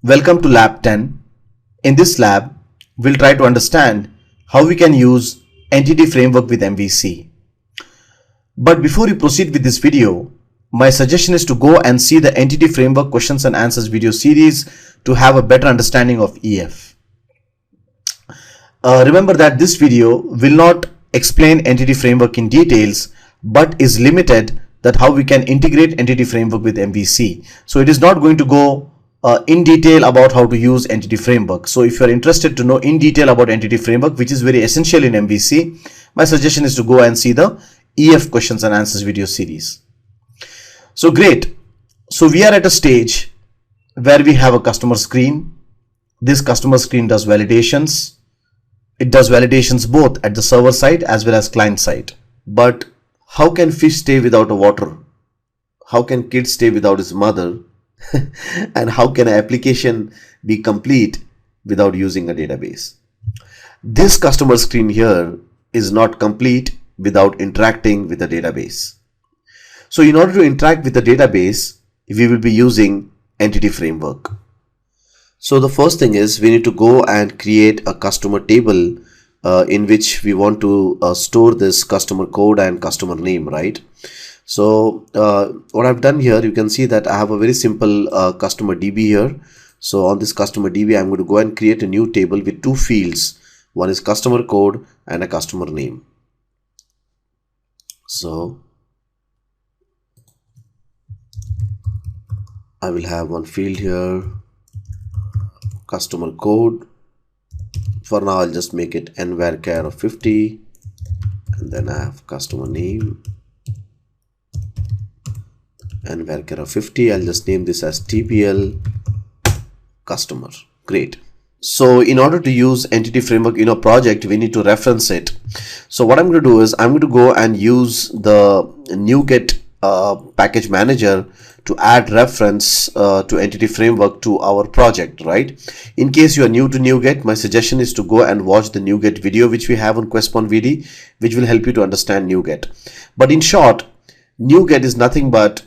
Welcome to Lab 10. In this lab, we'll try to understand how we can use Entity Framework with MVC. But before you proceed with this video, my suggestion is to go and see the Entity Framework questions and answers video series to have a better understanding of EF. Remember that this video will not explain Entity Framework in details, but is limited that how we can integrate Entity Framework with MVC. So it is not going to go in detail about how to use Entity Framework. So if you are interested to know in detail about Entity Framework, which is very essential in MVC, my suggestion is to go and see the EF questions and answers video series. So great. So we are at a stage where we have a customer screen. This customer screen does validations. It does validations both at the server side as well as client side. But how can fish stay without a water? How can kid stay without his mother? And how can an application be complete without using a database? This customer screen here is not complete without interacting with the database. So in order to interact with the database, we will be using Entity Framework. So the first thing is we need to go and create a customer table in which we want to store this customer code and customer name, right? So what I've done here, you can see that I have a very simple customer DB here. So on this customer DB, I'm going to go and create a new table with two fields. One is customer code and a customer name. So I will have one field here, customer code. For now, I'll just make it nvarchar of 50, and then I have customer name nvarchar of 50. I'll just name this as TPL customer. Great. So in order to use Entity Framework in a project, we need to reference it. So what I'm going to do is I'm going to go and use the NuGet package manager to add reference to Entity Framework to our project, right? In case you are new to NuGet, my suggestion is to go and watch the NuGet video which we have on Questpon VD, which will help you to understand NuGet. But in short, NuGet is nothing but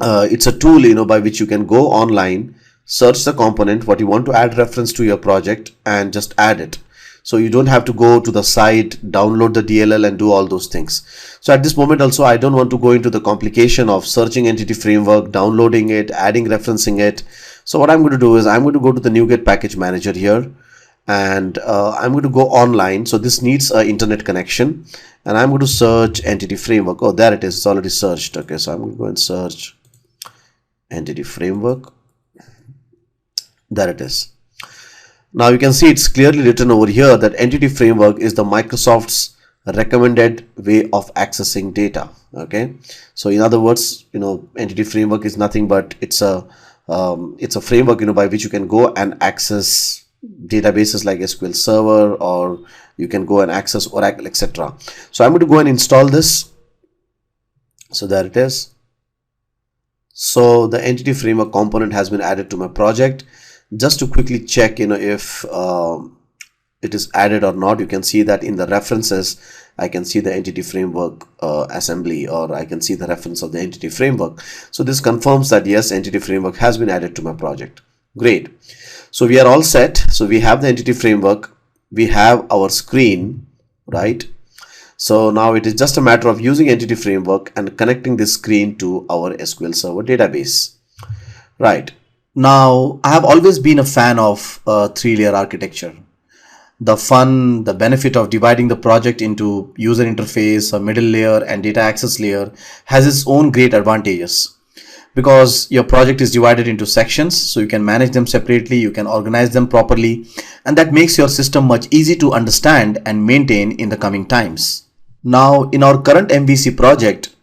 it's a tool, by which you can go online, search the component what you want to add reference to your project, and just add it. So you don't have to go to the site, download the DLL and do all those things. So at this moment also, I don't want to go into the complication of searching Entity Framework, downloading it, adding referencing it. So what I'm going to do is I'm going to go to the NuGet package manager here, and I'm going to go online. So this needs an internet connection, and I'm going to search Entity Framework. Oh, there it is. It's already searched. Okay, so I'm going to go and search Entity Framework. There it is. Now you can see it's clearly written over here that Entity Framework is the Microsoft's recommended way of accessing data. Okay, so in other words, Entity Framework is nothing but it's a framework by which you can go and access databases like SQL Server, or you can go and access Oracle, etc. So I'm going to go and install this. So there it is. So the Entity Framework component has been added to my project. Just to quickly check, if it is added or not, you can see that in the references, I can see the Entity Framework assembly, or I can see the reference of the Entity Framework. So this confirms that yes, Entity Framework has been added to my project. Great. So we are all set. So we have the Entity Framework. We have our screen, right? So now it is just a matter of using Entity Framework and connecting this screen to our SQL Server database, right? Now, I have always been a fan of three-layer architecture. The benefit of dividing the project into user interface, a middle layer, and data access layer has its own great advantages, because your project is divided into sections, so you can manage them separately, you can organize them properly, and that makes your system much easy to understand and maintain in the coming times. Now, in our current MVC project,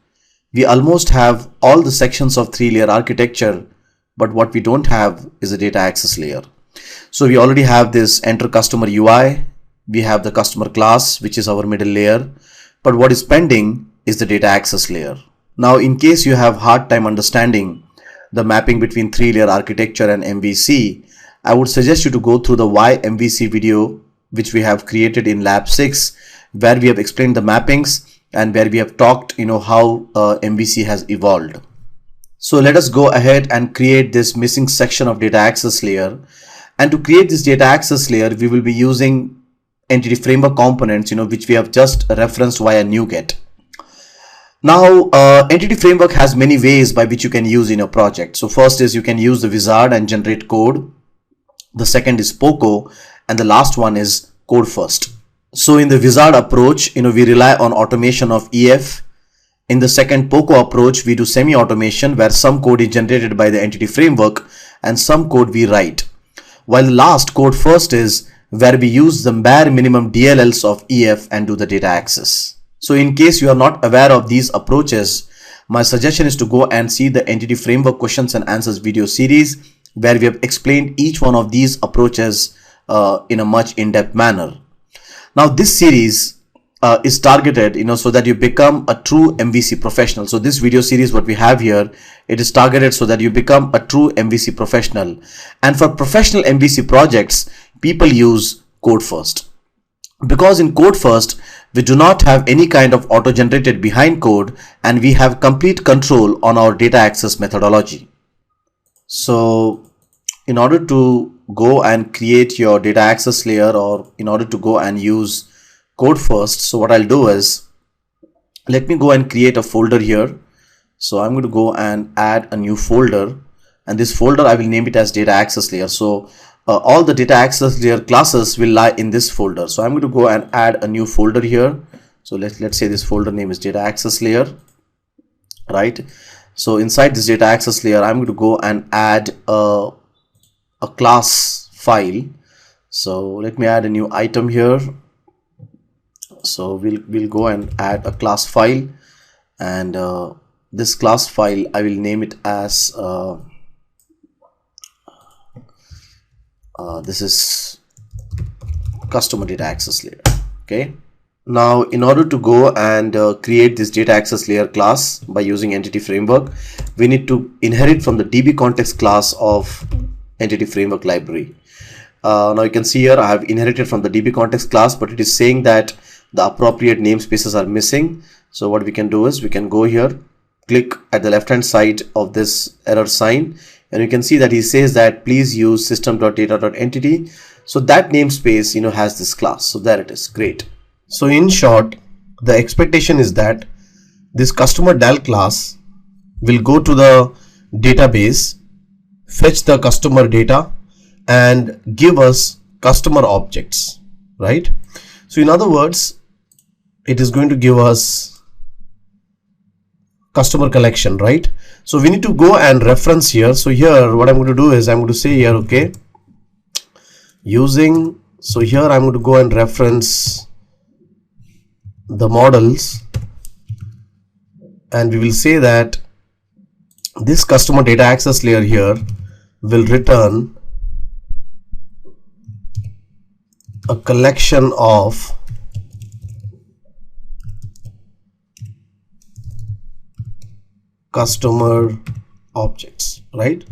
we almost have all the sections of three-layer architecture, but what we don't have is a data access layer. So we already have this enter customer UI. We have the customer class, which is our middle layer. But what is pending is the data access layer. Now, in case you have hard time understanding the mapping between three-layer architecture and MVC, I would suggest you to go through the whymvc video, which we have created in lab 6, where we have explained the mappings and where we have talked, how MVC has evolved. So let us go ahead and create this missing section of data access layer. And to create this data access layer, we will be using entity framework components, which we have just referenced via NuGet. Now, entity framework has many ways by which you can use in your project. So first is you can use the wizard and generate code. The second is POCO, and the last one is code first. So in the wizard approach, we rely on automation of EF. In the second POCO approach, we do semi-automation where some code is generated by the entity framework and some code we write. While the last code first is where we use the bare minimum DLLs of EF and do the data access. So in case you are not aware of these approaches, my suggestion is to go and see the entity framework questions and answers video series where we have explained each one of these approaches in a much in-depth manner. Now this series is targeted, so that you become a true MVC professional. So this video series, what we have here, it is targeted so that you become a true MVC professional. And for professional MVC projects, people use code first. Because in code first, we do not have any kind of auto-generated behind code, and we have complete control on our data access methodology. So in order to go and create your data access layer, or in order to go and use code first, so what I'll do is, let me go and create a folder here. So I'm going to go and add a new folder, and this folder I will name it as data access layer. So all the data access layer classes will lie in this folder. So I'm going to go and add a new folder here. So let's say this folder name is data access layer, right? So inside this data access layer, I'm going to go and add a class file. So let me add a new item here. So we'll go and add a class file, and this class file I will name it as this is customer data access layer. Okay. Now in order to go and create this data access layer class by using entity framework, we need to inherit from the DB context class of entity framework library. Now you can see here I have inherited from the DB context class, but it is saying that the appropriate namespaces are missing. So what we can do is we can go here, click at the left hand side of this error sign, and you can see that he says that please use system.data.entity. So that namespace has this class. So there it is. Great. So in short, the expectation is that this customer DAL class will go to the database, fetch the customer data, and give us customer objects, right? So in other words, it is going to give us customer collection, right? So we need to go and reference here. So here what I'm going to do is I'm going to say here, okay, using, so here I'm going to go and reference the models, and we will say that this customer data access layer here will return a collection of customer objects, right?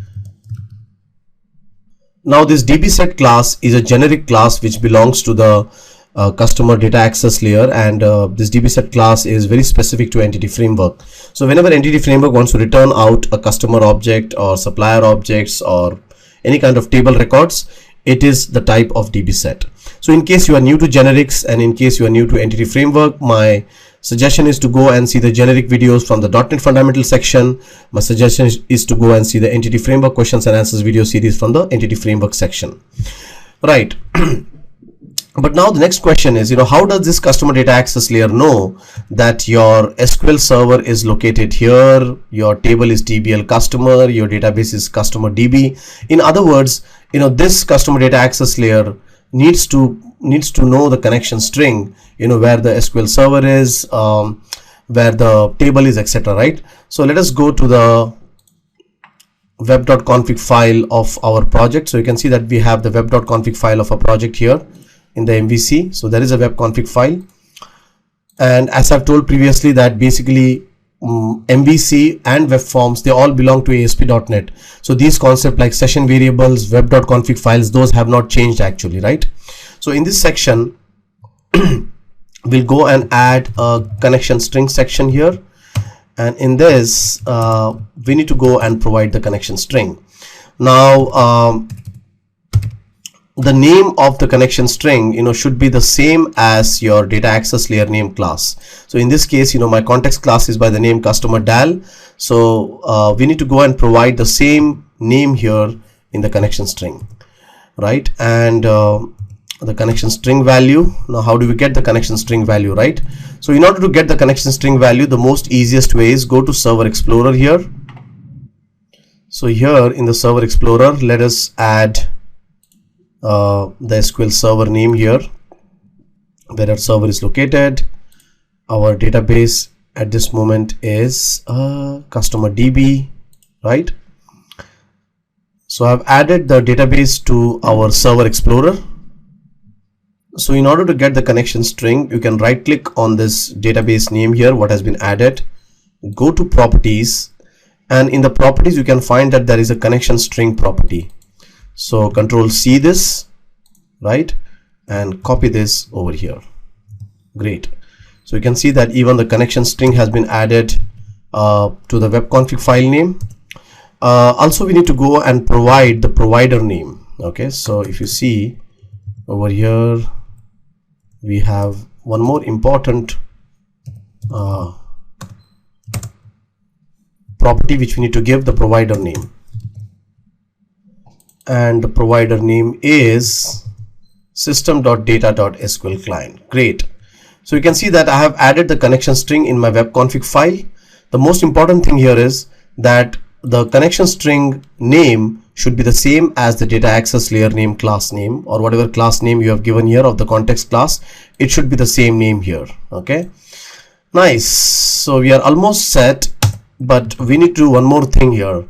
Now this dbset class is a generic class which belongs to the customer data access layer, and this dbset class is very specific to entity framework. So whenever entity framework wants to return out a customer object or supplier objects or any kind of table records, it is the type of dbset. So in case you are new to generics and in case you are new to entity framework, my suggestion is to go and see the generic videos from the .NET fundamental section. My suggestion is to go and see the entity framework questions and answers video series from the entity framework section, right? But now the next question is, how does this customer data access layer know that your SQL server is located here, your table is DBL customer, your database is customer DB? In other words, this customer data access layer needs to know the connection string, where the SQL server is, where the table is, etc., right? So let us go to the web.config file of our project. So you can see that we have the web.config file of a project here in the MVC. So there is a web config file, and as I've told previously that basically MVC and web forms, they all belong to ASP.NET. So these concepts like session variables, web.config files, those have not changed actually, right? So in this section we'll go and add a connection string section here, and in this we need to go and provide the connection string. Now the name of the connection string should be the same as your data access layer name class. So in this case, my context class is by the name customer DAL, so we need to go and provide the same name here in the connection string, right? And the connection string value. Now how do we get the connection string value, right? So in order to get the connection string value, the most easiest way is go to Server Explorer here. So here in the Server Explorer, let us add the SQL server name here, where our server is located. Our database at this moment is customer DB, right? So I've added the database to our Server Explorer. So in order to get the connection string, you can right click on this database name here, what has been added, go to properties, and in the properties you can find that there is a connection string property. So Control C this, right, and copy this over here. Great. So you can see that even the connection string has been added to the web config file name. Also we need to go and provide the provider name. Okay, so if you see over here, we have one more important property which we need to give the provider name. And the provider name is system.data.sql client. Great. So you can see that I have added the connection string in my web config file. The most important thing here is that the connection string name should be the same as the data access layer name class name, or whatever class name you have given here of the context class. It should be the same name here. Okay, nice. So we are almost set, but we need to do one more thing here.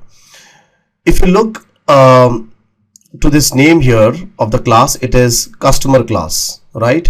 If you look to this name here of the class, it is customer class, right?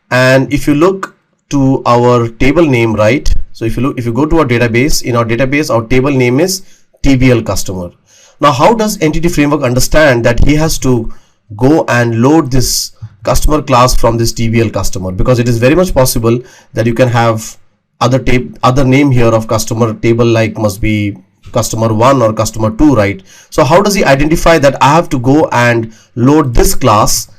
And if you look to our table name, right, so if you go to our database, in our database our table name is TBL customer. Now how does Entity Framework understand that he has to go and load this customer class from this TBL customer? Because it is very much possible that you can have other name here of customer table, like must be customer 1 or customer 2, right? So how does he identify that I have to go and load this class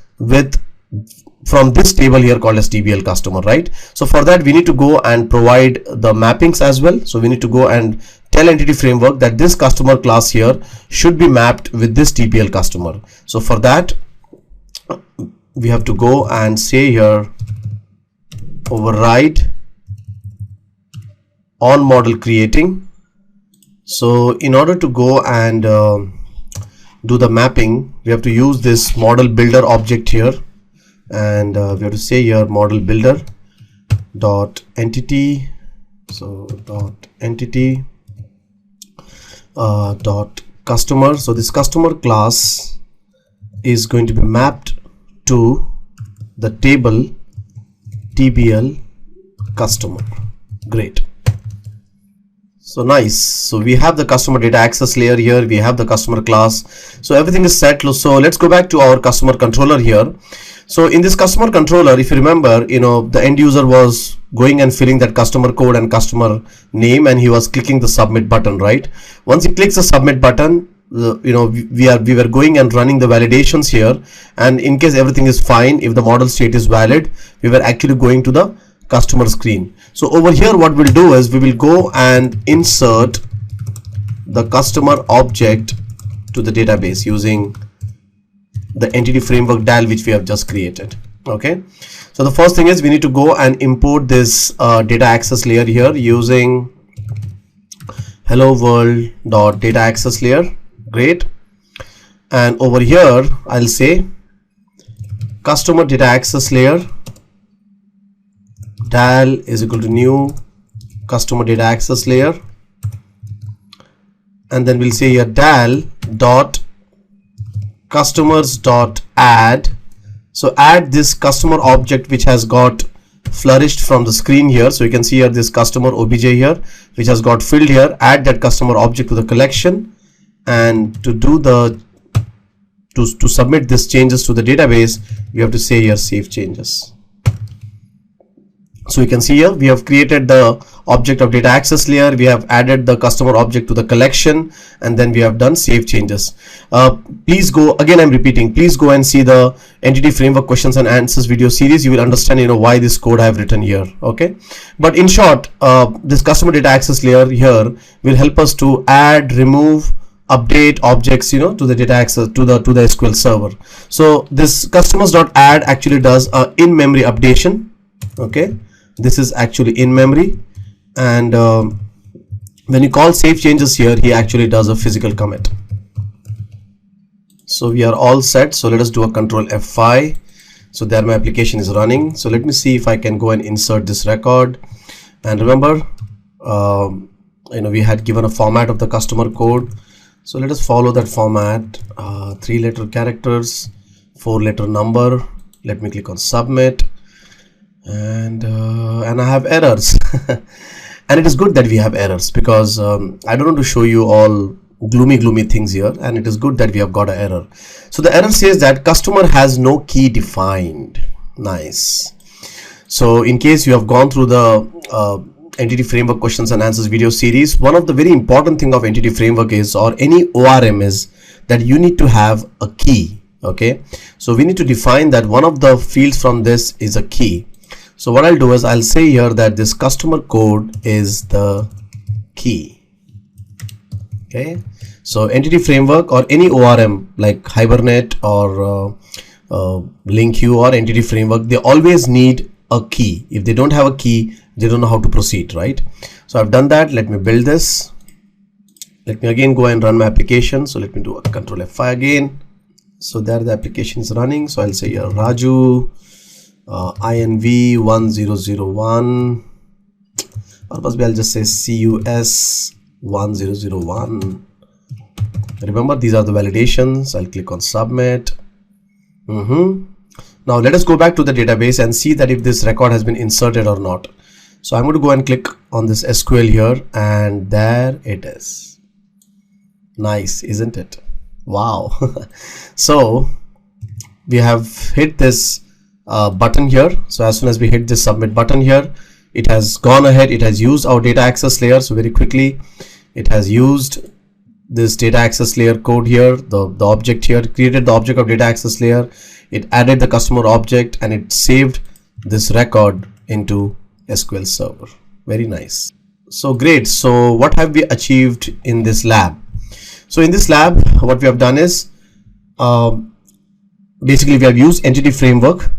from this table here called as TBL customer, right? So for that we need to go and provide the mappings as well. So we need to go and tell Entity Framework that this customer class here should be mapped with this TBL customer. So for that we have to go and say here override on model creating. So in order to go and do the mapping, we have to use this model builder object here, and we have to say here model builder dot entity, so dot entity dot customer. So this customer class is going to be mapped to the table TBL customer. Great. So nice. So we have the customer data access layer here, we have the customer class, so everything is set. So let's go back to our customer controller here. So in this customer controller, if you remember, the end user was going and filling that customer code and customer name, and he was clicking the submit button, right? Once he clicks the submit button, we were going and running the validations here, and in case everything is fine, if the model state is valid, we were actually going to the customer screen. So over here what we'll do is we will go and insert the customer object to the database using the Entity Framework DAL which we have just created. Okay, so the first thing is we need to go and import this data access layer here using hello world dot data access layer. Great. And over here I'll say customer data access layer DAL is equal to new customer data access layer, and then we'll say here DAL dot customers dot add. So add this customer object which has got flourished from the screen here. So you can see here this customer obj here which has got filled here. Add that customer object to the collection, and to do the to submit these changes to the database, you have to say here save changes. So you can see here we have created the object of data access layer, we have added the customer object to the collection, and then we have done save changes. Please go, again I'm repeating, please go and see the entity framework questions and answers video series. You will understand why this code I have written here. Okay, but in short, this customer data access layer here will help us to add, remove, update objects to the data access to the SQL server. So this customers.add actually does a in-memory updation. Okay, this is actually in memory, and when you call save changes here, he actually does a physical commit. So we are all set. So let us do a control F5. So there my application is running. So let me see if I can go and insert this record. And remember, we had given a format of the customer code. So let us follow that format. 3-letter characters, 4-letter number. Let me click on submit. And I have errors. And it is good that we have errors, because I don't want to show you all gloomy things here, and it is good that we have got an error. So the error says that customer has no key defined. Nice. So in case you have gone through the entity framework questions and answers video series, one of the very important thing of entity framework is, or any ORM, is that you need to have a key. Okay, so we need to define that one of the fields from this is a key. So what I'll do is I'll say here that this customer code is the key. Okay, so entity framework or any ORM like Hibernate or LinkU or entity framework, they always need a key. If they don't have a key, they don't know how to proceed, right? So I've done that. Let me build this. Let me again go and run my application. So let me do a control F5 again. So there the application is running. So I'll say here Raju INV1001, or possibly I'll just say CUS1001. Remember, these are the validations. I'll click on submit. Now let us go back to the database and see that if this record has been inserted or not. So I'm going to go and click on this SQL here, and there it is. Nice, isn't it? Wow. So we have hit this button here. So as soon as we hit this submit button here, it has gone ahead, it has used our data access layer. So very quickly it has used this data access layer code here, the object here, created the object of data access layer, it added the customer object, and it saved this record into SQL server. Very nice. So great. So what have we achieved in this lab? So in this lab, what we have done is basically we have used entity framework,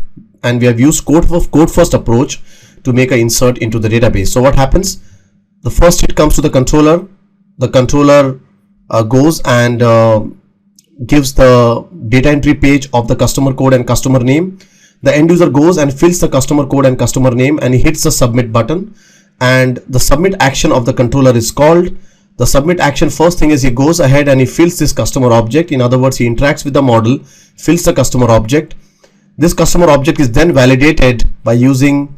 and we have used code first approach to make an insert into the database. So what happens? The first hit comes to the controller. The controller goes and gives the data entry page of the customer code and customer name. The end user goes and fills the customer code and customer name, and he hits the submit button, and the submit action of the controller is called. The submit action, first thing is he goes ahead and he fills this customer object. In other words, he interacts with the model, fills the customer object. This customer object is then validated by using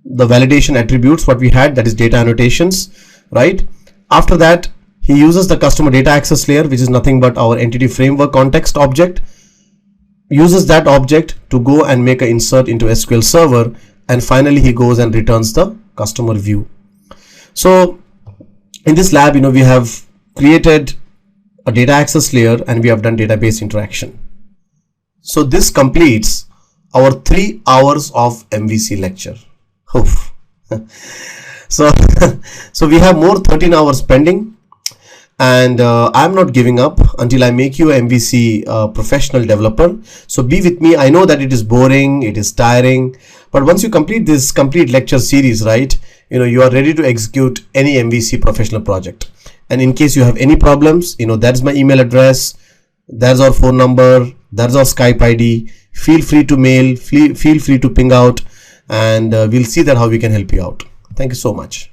the validation attributes what we had, that is data annotations, right? After that, he uses the customer data access layer, which is nothing but our entity framework context object, uses that object to go and make an insert into SQL server, and finally he goes and returns the customer view. So in this lab, we have created a data access layer and we have done database interaction. So this completes our 3 hours of MVC lecture. Oof. So we have more 13 hours pending, and I'm not giving up until I make you a MVC professional developer. So be with me. I know that it is boring, it is tiring, but once you complete this complete lecture series, right, you are ready to execute any MVC professional project. And in case you have any problems, that's my email address, that's our phone number, that's our Skype ID. Feel free to mail, feel free to ping out, and we'll see that how we can help you out. Thank you so much.